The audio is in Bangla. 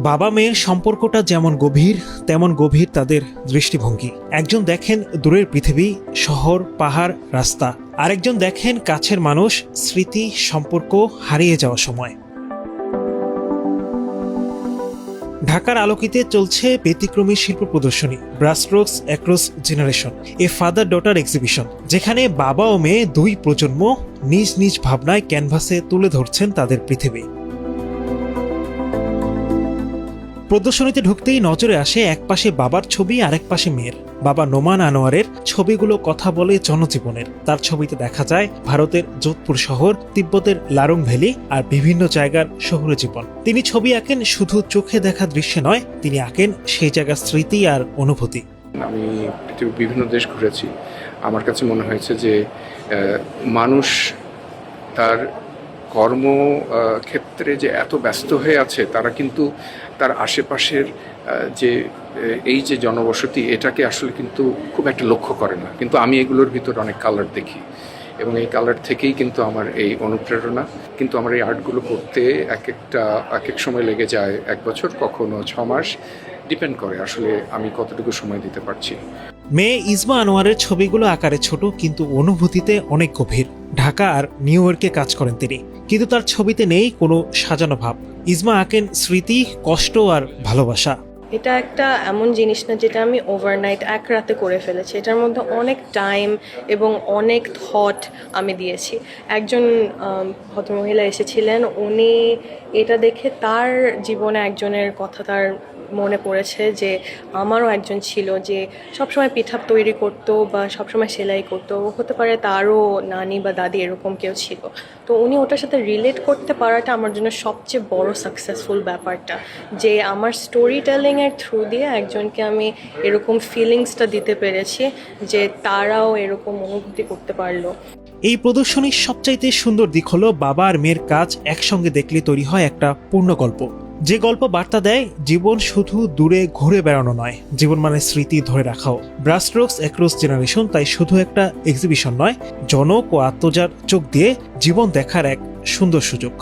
বাবা মেয়ের সম্পর্কটা যেমন গভীর তেমন গভীর তাদের দৃষ্টিভঙ্গি। একজন দেখেন দূরের পৃথিবী, শহর, পাহাড়, রাস্তা, আরেকজন দেখেন কাছের মানুষ, স্মৃতি, সম্পর্ক হারিয়ে যাওয়া সময়। ঢাকার আলোকিতে চলছে ব্যতিক্রমী শিল্প প্রদর্শনী brushstrokes across generation, a father daughter exhibition, যেখানে বাবা ও মেয়ে দুই প্রজন্ম নিজ নিজ ভাবনায় ক্যানভাসে তুলে ধরছেন তাদের পৃথিবী। প্রদর্শনীতে ঢুকতেই নজরে আসে একপাশে বাবার ছবি আর এক পাশে মেয়ের। বাবা নোমান আনোয়ারের ছবিগুলো কথা বলে জনজীবনের। তার ছবিতে দেখা যায় ভারতের যোধপুর শহর, তিব্বতের লারং ভ্যালি আর বিভিন্ন জায়গার শহুরে জীবন। তিনি ছবি আঁকেন শুধু চোখে দেখা দৃশ্যে নয়, তিনি আঁকেন সেই জায়গার স্মৃতি আর অনুভূতি। আমি পৃথিবীর বিভিন্ন দেশ ঘুরেছি। আমার কাছে মনে হয়েছে যে মানুষ তার কর্ম ক্ষেত্রে যে এত ব্যস্ত হয়ে আছে, তারা কিন্তু তার আশেপাশের যে এই যে জনবসতি, এটাকে আসলে কিন্তু খুব একটা লক্ষ্য করে না। কিন্তু আমি এগুলোর ভিতর অনেক কালার দেখি এবং এই কালার থেকেই কিন্তু আমার এই অনুপ্রেরণা। কিন্তু আমার এই আর্টগুলো করতে এক এক সময় লেগে যায় 1 বছর, কখনো 6 মাস, ডিপেন্ড করে আসলে আমি কতটুকু সময় দিতে পারছি। মেয়ে ইসমা আনোয়ারের ছবিগুলো আকারে ছোট কিন্তু অনুভূতিতে অনেক গভীর। ঢাকা আর নিউ ইয়র্কে কাজ করেন তিনি, কিন্তু তার ছবিতে নেই কোনো সাজানো ভাব। ইসমা আঁকেন স্মৃতি, কষ্ট আর ভালোবাসা। এটা একটা এমন জিনিস না যেটা আমি ওভারনাইট এক রাতে করে ফেলেছি। এটার মধ্যে অনেক টাইম এবং অনেক থট আমি দিয়েছি। একজন ভদ্রমহিলা এসেছিলেন, উনি এটা দেখে তার জীবনে একজনের কথা তার মনে পড়েছে যে আমারও একজন ছিল যে সবসময় পিঠা তৈরি করতো বা সবসময় সেলাই করতো। হতে পারে তারও নানি বা দাদি এরকম কেউ ছিল। তো উনি ওটার সাথে রিলেট করতে পারাটা আমার জন্য সবচেয়ে বড় সাকসেসফুল ব্যাপারটা, যে আমার স্টোরি টেলিংয়ের থ্রু দিয়ে একজনকে আমি এরকম ফিলিংসটা দিতে পেরেছি যে তারাও এরকম অনুভূতি করতে পারলো। এই প্রদর্শনীর সবচাইতে সুন্দর দিক হলো বাবা আর মেয়ের কাজ একসঙ্গে দেখলে তৈরি হয় একটা পূর্ণ গল্প। যে গল্প বার্তা দেয় জীবন শুধু দূরে ঘুরে বেড়ানো নয়, জীবন মানে স্মৃতি ধরে রাখাও। ব্রাসস্ট্রোকস অ্যাক্রস জেনারেশন তাই শুধু একটা এক্সিবিশন নয়, জনক ও আত্মজার চোখ দিয়ে জীবন দেখার এক সুন্দর সুযোগ।